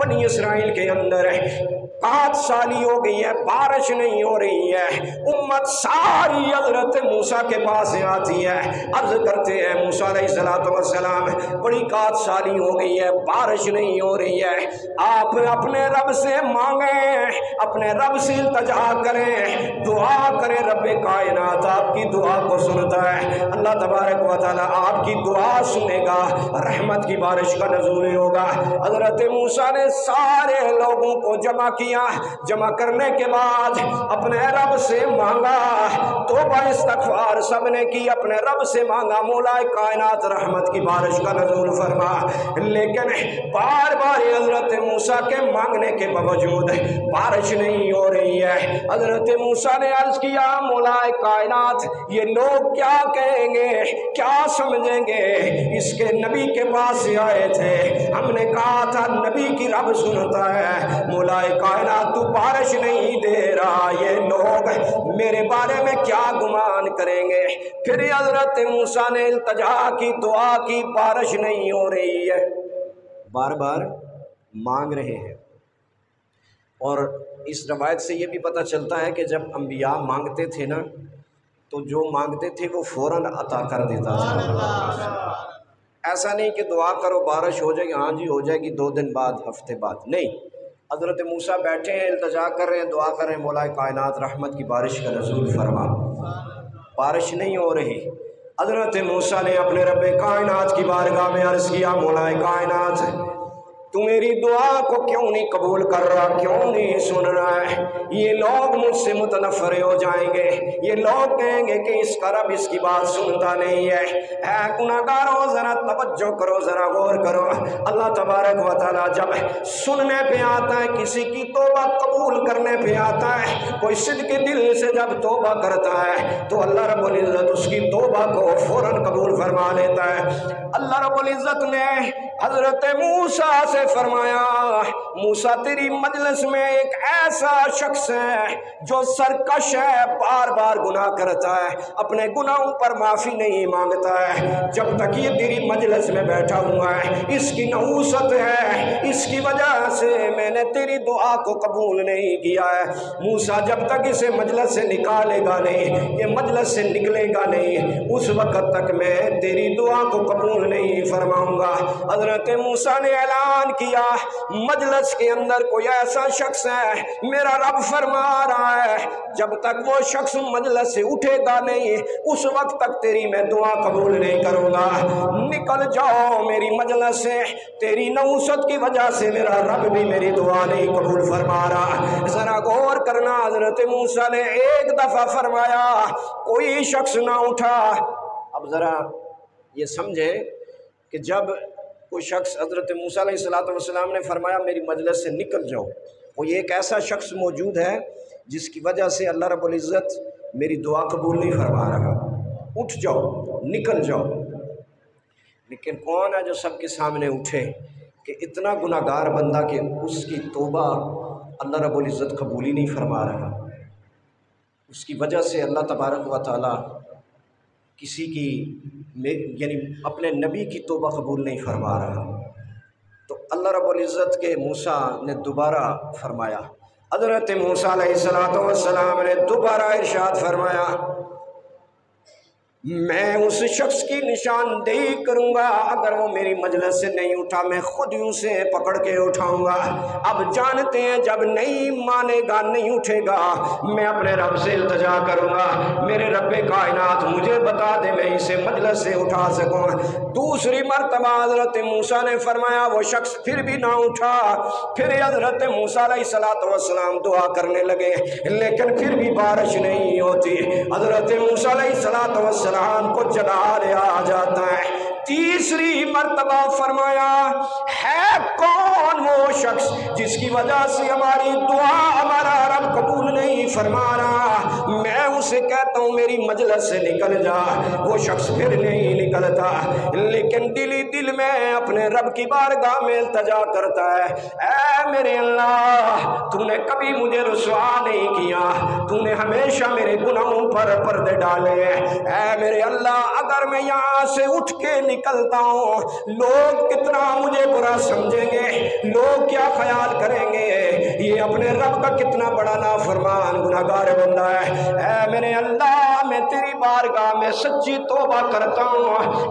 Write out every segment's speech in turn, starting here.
بنی اسرائیل کے اندر 5 سالی ہو گئی ہے، بارش نہیں ہو رہی ہے، امت ساری حضرت موسیٰ کے پاس آتی ہے، عرض کرتے ہیں موسیٰ علیہ السلام بڑی 5 سالی ہو گئی ہے، بارش نہیں ہو رہی ہے، آپ اپنے رب سے مانگیں، اپنے رب سے التجا کریں، دعا کریں، رب کائنات آپ کی دعا کو سنتا ہے، اللہ تبارک و تعالی آپ کی دعا سنے گا، رحمت کی بارش کا نزول ہوگا۔ حضرت موسیٰ نے سارے لوگوں کو جمع کیا، جمع کرنے کے بعد اپنے رب سے مانگا، توبہ استغفار سب نے کی، اپنے رب سے مانگا مولا کائنات رحمت کی بارش کا نزول فرما، لیکن بار بار حضرت موسیٰ کے مانگنے کے باوجود بارش نہیں ہو رہی ہے۔ حضرت موسیٰ نے عرض کیا مولا کائنات یہ لوگ کیا کہیں گے، کیا سمجھیں گے، اس کے نبی کے پاس سے آئے تھے، ہم نے کہا تھا نبی کی رب سنتا ہے، مولا کائنات تو بارش نہیں دے رہا، یہ لوگ میرے بارے میں کیا گمان کریں گے۔ پھر حضرت موسیٰ نے التجا کی، دعا کی، بارش نہیں ہو رہی ہے، بار بار مانگ رہے ہیں۔ اور اس روایت سے یہ بھی پتہ چلتا ہے کہ جب انبیاء مانگتے تھے نا تو جو مانگتے تھے وہ فوراً عطا کر دیتا تھا، ایسا نہیں کہ دعا کرو بارش ہو جائے گی، ہاں جی ہو جائے گی 2 دن بعد، ہفتے بعد، نہیں، حضرت موسیٰ بیٹھے ہیں، التجا کر رہے ہیں، دعا کر رہے ہیں مولا کائنات رحمت کی بارش کا نزول فرما، بارش نہیں ہو رہی۔ حضرت موسیٰ نے اپنے رب کائنات کی بارگاہ میں عرض کیا مولا کائنات تو میری دعا کو کیوں نہیں قبول کر رہا، کیوں نہیں سن رہا ہے، یہ لوگ مجھ سے متنفر ہو جائیں گے، یہ لوگ کہیں گے کہ اس کا رب اس کی بات سنتا نہیں ہے۔ اے گناہگاروں ذرا توجہ کرو، ذرا غور کرو، اللہ تبارک و تعالیٰ جب سننے پہ آتا ہے، کسی کی توبہ قبول کرنے پہ آتا ہے، کوئی صدق دل سے جب توبہ کرتا ہے تو اللہ رب العزت اس کی توبہ کو فوراً قبول فرما لیتا ہے۔ اللہ رب العزت نے حضرت موسیٰ سے فرمایا موسیٰ تیری مجلس میں ایک ایسا شخص ہے جو سرکش ہے، بار بار گناہ کرتا ہے، اپنے گناہوں پر معافی نہیں مانگتا ہے، جب تک یہ تیری مجلس میں بیٹھا ہوا ہے اس کی نحوست ہے، اس کی وجہ سے میں نے تیری دعا کو قبول نہیں کیا ہے۔ موسیٰ جب تک اسے مجلس سے نکالے گا نہیں، یہ مجلس سے نکلے گا نہیں، اس وقت تک میں تیری دعا کو قبول نہیں فرماؤں گا۔ حضرت موسیٰ نے اعلان کیا مجلس کے اندر کوئی ایسا شخص ہے، میرا رب فرما رہا ہے جب تک وہ شخص مجلس سے اٹھے گا نہیں اس وقت تک تیری میں دعا قبول نہیں کروں گا، نکل جاؤ میری مجلس سے، تیری نحوست کی وجہ سے میرا رب بھی میری دعا نہیں قبول فرما رہا۔ ذرا غور کرنا، حضرت موسیٰ نے ایک دفعہ فرمایا کوئی شخص نہ اٹھا۔ اب ذرا یہ سمجھے کہ جب کوئی شخص، حضرت موسیٰ علیہ السلام نے فرمایا میری مجلس سے نکل جاؤ، کوئی ایک ایسا شخص موجود ہے جس کی وجہ سے اللہ رب العزت میری دعا قبول نہیں فرما رہا، اٹھ جاؤ، نکل جاؤ۔ لیکن کون ہے جو سب کے سامنے اٹھے کہ اتنا گناہ گار بندہ کہ اس کی توبہ اللہ رب العزت قبول ہی نہیں فرما رہا، اس کی وجہ سے اللہ تبارک و تعالی کسی کی یعنی اپنے نبی کی توبہ قبول نہیں فرما رہا۔ تو اللہ رب العزت کے موسیٰ نے دوبارہ فرمایا، حضرت موسیٰ علیہ السلام نے دوبارہ ارشاد فرمایا میں اس شخص کی نشاندہی کروں گا، اگر وہ میری مجلس سے نہیں اٹھا میں خود ہی اسے پکڑ کے اٹھاؤں گا۔ اب جانتے ہیں جب نہیں مانے گا، نہیں اٹھے گا، میں اپنے رب سے التجا کروں گا میرے رب کائنات مجھے بتا دے میں اسے مجلس سے اٹھا سکوں۔ دوسری مرتبہ حضرت موسیٰ نے فرمایا، وہ شخص پھر بھی نہ اٹھا، پھر حضرت موسیٰ علیہ السلام دعا کرنے لگے لیکن پھر بھی بارش نہیں ہوتی۔ حضرت موسیٰ علیہ السلام کو جلال آ جاتا ہے۔ تیسری مرتبہ فرمایا ہے کون وہ شخص جس کی وجہ سے ہماری دعا ہمارا رب قبول نہیں فرما رہا، میں اسے کہتا ہوں میری مجلس سے نکل جا، وہ شخص پھر نہیں نکلتا، لیکن دل ہی دل میں اپنے رب کی بارگاہ میں التجا کرتا ہے، اے میرے اللہ تو نے کبھی مجھے رسوا نہیں کیا، تو نے ہمیشہ میرے گناہوں پر پردے ڈالے، اے میرے اللہ اگر میں یہاں سے اٹھ کے نکلتا ہوں لوگ کتنا مجھے برا سمجھیں گے، لوگ لوگ کیا خیال کریں گے، یہ اپنے رب کا کتنا بڑا نافرمان گناہگار بندہ ہے۔ اے میرے اللہ میں تیری بارگاہ میں سچی توبہ کرتا ہوں،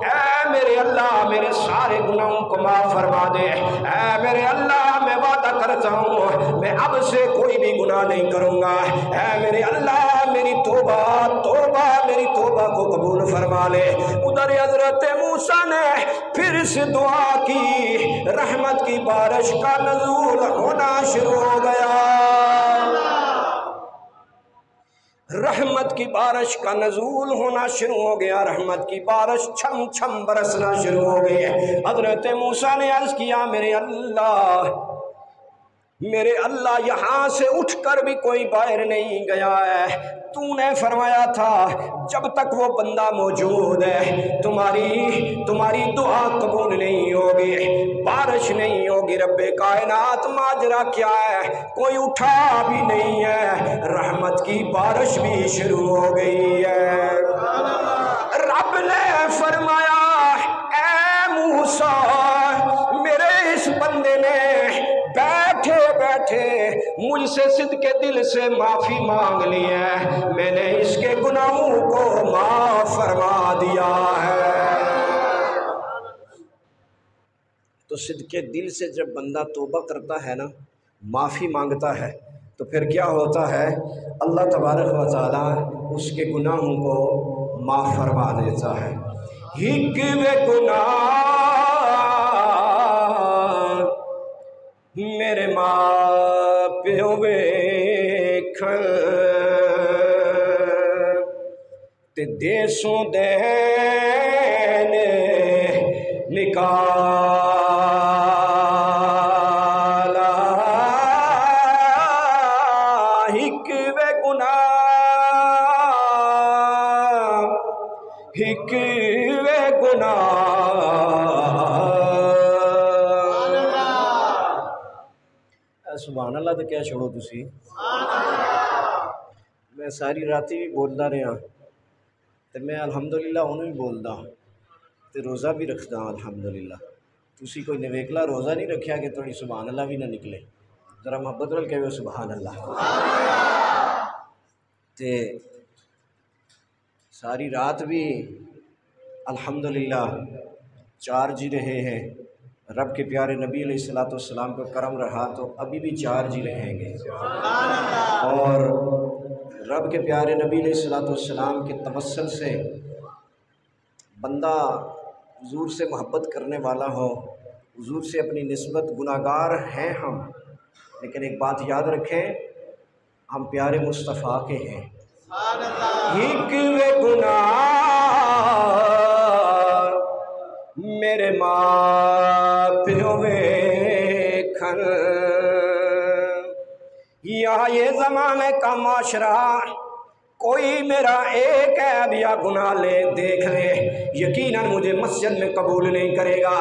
اے میرے اللہ میرے سارے گناہوں کو معاف فرما دے۔ اے میرے اللہ میں وعدہ کرتا ہوں میں اب سے کوئی بھی گناہ نہیں کروں گا۔ اے میرے اللہ میری توبہ میری توبہ کو قبول فرما لے۔ ادھر حضرت موسیٰ نے پھر سے دعا کی، رحمت کی بارش کا نزول ہونا شروع ہو گیا، رحمت کی بارش کا نزول ہونا شروع ہو گیا، رحمت کی بارش چھم چھم برسنا شروع ہو گئی۔ حضرت موسیٰ نے عرض کیا میرے اللہ یہاں سے اٹھ کر بھی کوئی باہر نہیں گیا ہے، تو نے فرمایا تھا جب تک وہ بندہ موجود ہے تمہاری دعا قبول نہیں ہوگی، بارش نہیں ہوگی۔ رب کائنات ماجرا کیا ہے، کوئی اٹھا بھی نہیں ہے، رحمت کی بارش بھی شروع ہو گئی ہے۔ رب نے فرمایا اے موسیٰ میرے اس بندے نے بیٹھے بیٹھے مجھ سے صدق دل سے معافی مانگ لی ہے، میں نے اس کے گناہوں کو معاف فرما دیا ہے۔ تو صدق دل سے جب بندہ توبہ کرتا ہے نا، معافی مانگتا ہے، تو پھر کیا ہوتا ہے، اللہ تبارک و تعالی اس کے گناہوں کو معاف فرما دیتا ہے۔ ہکوے گناہ میرے ماں پیو ویکھن تے دیسوں دین نکالا، ہکوے گناہ سبحان اللہ تو کیا چھوڑو تسی، میں ساری راتی بھی بولتا رہا تو میں الحمدللہ انہوں بھی بولتا تو روزہ بھی رکھتا ہوں الحمدللہ۔ تسی کوئی نویکلا روزہ نہیں رکھیا کہ تھوڑی سبحان اللہ بھی نہ نکلے، ذرا محبت رل کہو سبحان اللہ۔ تے ساری رات بھی الحمدللہ چارج ہی رہے ہیں، رب کے پیارے نبی علیہ السلام کا کرم رہا تو ابھی بھی چارج ہی رہیں گے، اور رب کے پیارے نبی علیہ السلام کے توسل سے بندہ حضور سے محبت کرنے والا ہو، حضور سے اپنی نسبت گناہگار ہیں ہم، لیکن ایک بات یاد رکھیں ہم پیارے مصطفیٰ کے ہیں۔ ہکوے گناہ میرے ماں پیو ویکھن، یہاں یہ زمانے کا معاشرہ کوئی میرا ایک عیب یا گناہ دیکھ لے یقیناً مجھے مسجد میں قبول نہیں کرے گا،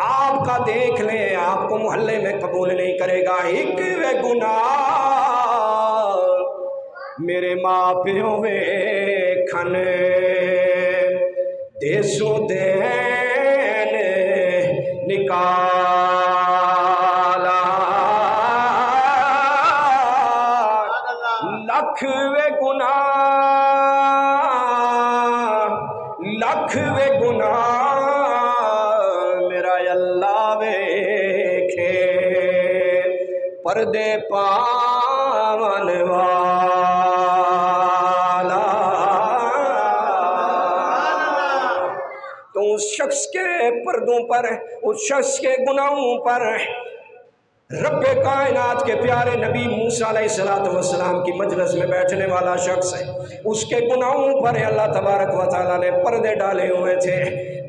آپ کا دیکھ لے آپ کو محلے میں قبول نہیں کرے گا۔ ہکوے گناہ میرے ماں پیو ویکھن دیسوں دین نکالا، لکھ وے گناہ میرا اللہ ویکھے، پردے پاون والا، تو اس شخص کے پردوں پر، اس شخص کے گناہوں پر رب کائنات کے پیارے نبی موسیٰ علیہ السلام کی مجلس میں بیٹھنے والا شخص ہے، اس کے گناہوں پر اللہ تبارک و تعالیٰ نے پردے ڈالے ہوئے تھے۔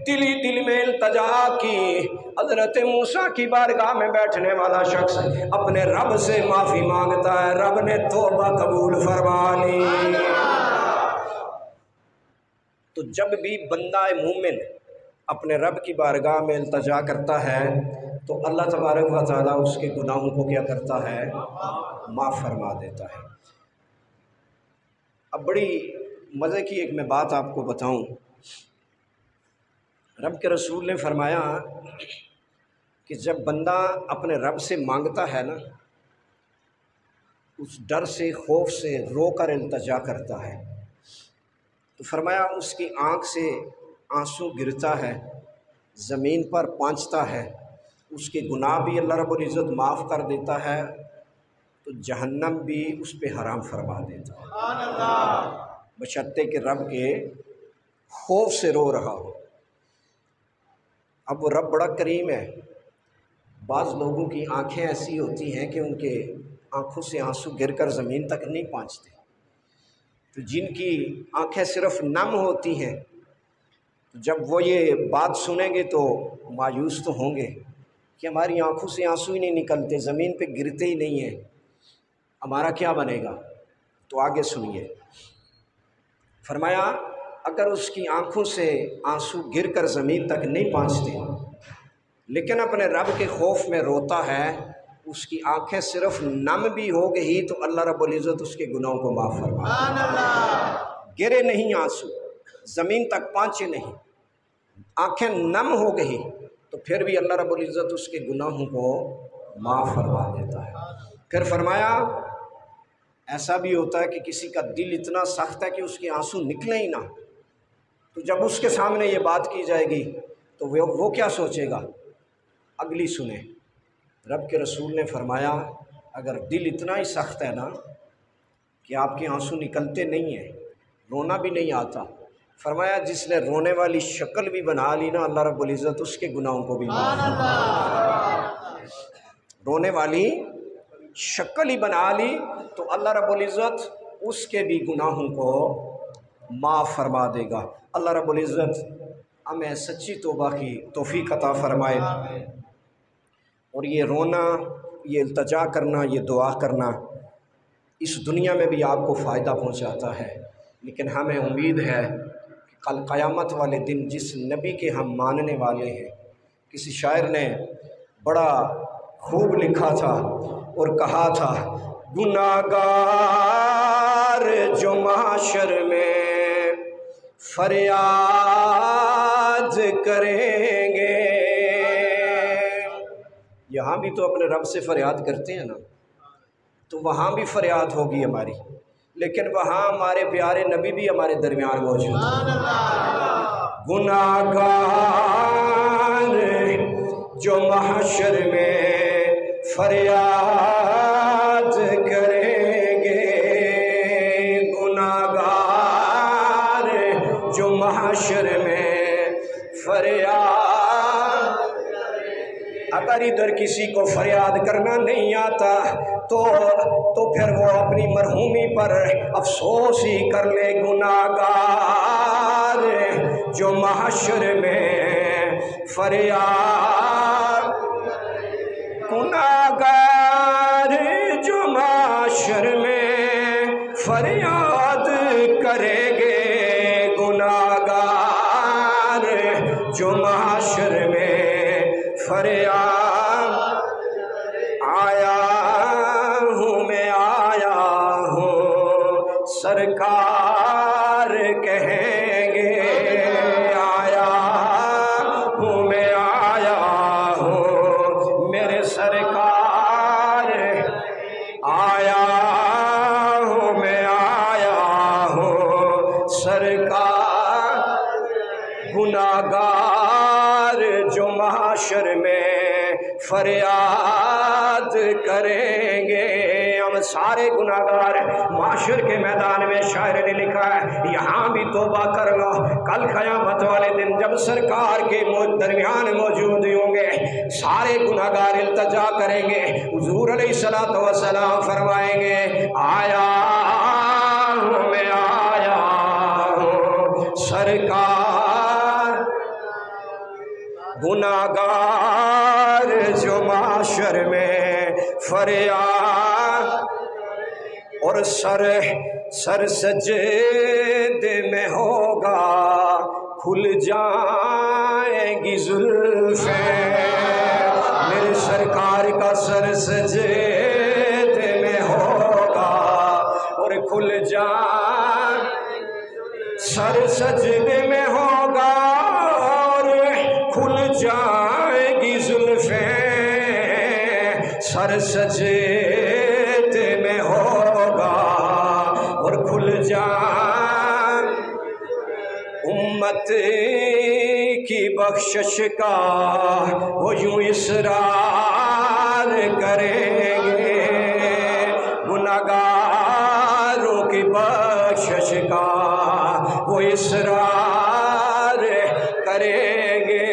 دل ہی دل میں التجا کی، حضرت موسیٰ کی بارگاہ میں بیٹھنے والا شخص اپنے رب سے معافی مانگتا ہے، رب نے توبہ قبول فرما لی۔ تو جب بھی بندہ مومن اپنے رب کی بارگاہ میں التجا کرتا ہے تو اللہ تبارک و تعالیٰ اس کے گناہوں کو کیا کرتا ہے، معاف فرما دیتا ہے۔ اب بڑی مزے کی ایک میں بات آپ کو بتاؤں، رب کے رسول نے فرمایا کہ جب بندہ اپنے رب سے مانگتا ہے نا، اس ڈر سے، خوف سے رو کر التجا کرتا ہے، تو فرمایا اس کی آنکھ سے آنسو گرتا ہے، زمین پر پانچتا ہے، اس کے گناہ بھی اللہ رب العزت معاف کر دیتا ہے، تو جہنم بھی اس پہ حرام فرما دیتا ہے، سبحان اللہ، بشرطے کہ رب کے خوف سے رو رہا ہو۔ اب وہ رب بڑا کریم ہے، بعض لوگوں کی آنکھیں ایسی ہوتی ہیں کہ ان کے آنکھوں سے آنسو گر کر زمین تک نہیں پہنچتے، تو جن کی آنکھیں صرف نم ہوتی ہیں، جب وہ یہ بات سنیں گے تو مایوس تو ہوں گے کہ ہماری آنکھوں سے آنسو ہی نہیں نکلتے، زمین پہ گرتے ہی نہیں ہیں، ہمارا کیا بنے گا؟ تو آگے سنیے، فرمایا اگر اس کی آنکھوں سے آنسو گر کر زمین تک نہیں پہنچتے لیکن اپنے رب کے خوف میں روتا ہے، اس کی آنکھیں صرف نم بھی ہو گئی تو اللہ رب العزت اس کے گناہوں کو معاف فرما، گرے نہیں آنسو، زمین تک پہنچے نہیں، آنکھیں نم ہو گئی تو پھر بھی اللہ رب العزت اس کے گناہوں کو معاف فرما دیتا ہے۔ پھر فرمایا ایسا بھی ہوتا ہے کہ کسی کا دل اتنا سخت ہے کہ اس کے آنسو نکلیں ہی نہ، تو جب اس کے سامنے یہ بات کی جائے گی تو وہ کیا سوچے گا؟ اگلی سنیں، رب کے رسول نے فرمایا اگر دل اتنا ہی سخت ہے نا کہ آپ کے آنسو نکلتے نہیں ہیں، رونا بھی نہیں آتا، فرمایا جس نے رونے والی شکل بھی بنا لی نا، اللہ رب العزت اس کے گناہوں کو بھی معاف فرما، رونے والی شکل ہی بنا لی تو اللہ رب العزت اس کے بھی گناہوں کو معاف فرما دے گا۔ اللہ رب العزت ہمیں سچی توبہ کی توفیق عطا فرمائے، اور یہ رونا، یہ التجا کرنا، یہ دعا کرنا اس دنیا میں بھی آپ کو فائدہ پہنچاتا ہے، لیکن ہمیں امید ہے کہ کل قیامت والے دن جس نبی کے ہم ماننے والے ہیں، کسی شاعر نے بڑا خوب لکھا تھا اور کہا تھا، گناہ گار جو محشر میں فریاد کریں گے، یہاں بھی تو اپنے رب سے فریاد کرتے ہیں نا، تو وہاں بھی فریاد ہوگی ہماری، لیکن وہاں ہمارے پیارے نبی بھی ہمارے درمیان موجود ہیں۔ گناہ گار جو محشر میں فریاد کریں گے، گناہ گار جو محشر میں فریاد، اگر ادھر کسی کو فریاد کرنا نہیں آتا تو پھر وہ اپنی مرحومی پر افسوس ہی کر لے۔ گناہ گار جو محشر میں فریاد، گناہ گار جو محشر میں فریاد کریں گے، گناہ گار جو محشر میں فریاد، آیا ہوں میں آیا ہوں سرکار کہیں گے، آیا ہوں میں آیا ہوں میرے سرکار، آیا ہوں میں آیا ہوں سرکار، گناہ گار جو محشر میں فریاد کریں گے۔ ہم سارے گناہ گار محشر کے میدان میں شاعر نے لکھا ہے، یہاں بھی توبہ کر لو، کل قیامت والے دن جب سرکار کے درمیان موجود ہوں گے، سارے گناہ گار التجا کریں گے، حضور علیہ الصلوۃ والسلام فرمائیں گے، آیا ہوں میں آیا ہوں سرکار، گناہ گار جو محشر میں فریاد، اور سر سجدے میں ہوگا، کھل جائیں گی زلفیں، میرے سرکار کا سر سجدے میں ہوگا اور کھل جائیں، سر سجدے میں ہوگا اور کھل جائیں گی زلفیں، میں ہوگا اور کھل جان امت کی بخشش کا وہ یوں اصرار کریں گے، گناہگاروں کی بخشش کا وہ اصرار کریں گے،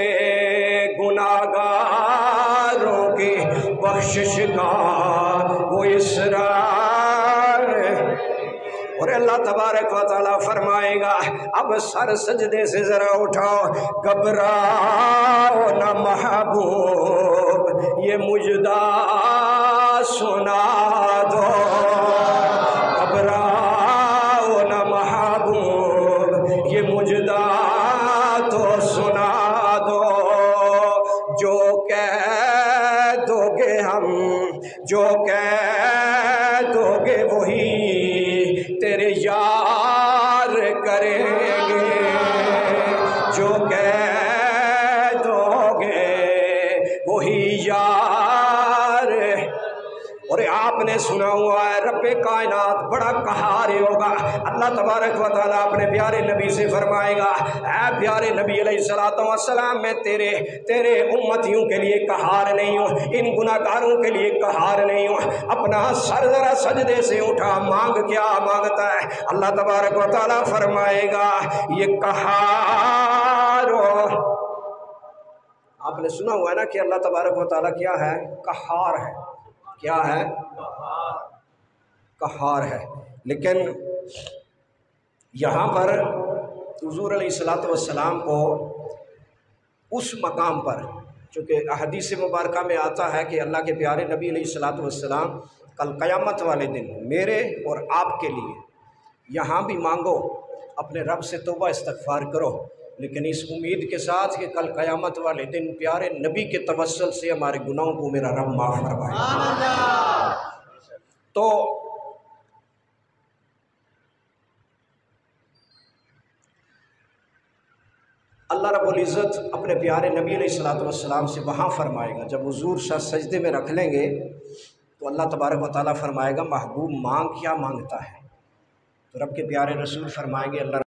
گناہگاروں کی بخشش کا وہ اصرار۔ اور اللہ تبارک و تعالیٰ فرمائے گا اب سر سجدے سے ذرا اٹھاؤ، گھبراؤ نہ محبوب یہ مجدہ سنا دو، گھبراؤ نہ محبوب یہ مجدہ تو سنا دو، جو کہہ دو گے ہم، جو کہہ دو گے وہی تیرے یار کریں گے، جو کہہ دو گے وہی یار۔ اور آپ نے سنا ہوا ہے رب کائنات بڑا قہار ہوگا، اللہ تبارک و تعالیٰ اپنے پیارے نبی سے فرمائے گا اے پیارے نبی علیہ السلام میں تیرے امتیوں کے لیے قہار نہیں ہوں، ان گناہگاروں کے لیے قہار نہیں ہوں، اپنا سر ذرا سجدے سے اٹھا، مانگ کیا مانگتا ہے؟ اللہ تبارک و تعالیٰ فرمائے گا یہ قہار ہو۔ آپ نے سنا ہوا ہے نا کہ اللہ تبارک و تعالیٰ کیا ہے؟ قہار ہے۔ کیا ہے؟ قہار ہے۔ لیکن یہاں پر حضور علیہ السلام کو اس مقام پر، چونکہ احادیث مبارکہ میں آتا ہے کہ اللہ کے پیارے نبی علیہ السلام کل قیامت والے دن میرے اور آپ کے لیے یہاں بھی مانگو، اپنے رب سے توبہ استغفار کرو، لیکن اس امید کے ساتھ کہ کل قیامت والے دن پیارے نبی کے توسل سے ہمارے گناہوں کو میرا رب معاف فرمائے۔ تو اللہ رب العزت اپنے پیارے نبی علیہ السلام سے وہاں فرمائے گا، جب حضور سر سجدے میں رکھ لیں گے تو اللہ تبارک و تعالیٰ فرمائے گا محبوب مانگ کیا مانگتا ہے؟ تو رب کے پیارے رسول فرمائیں گے اللہ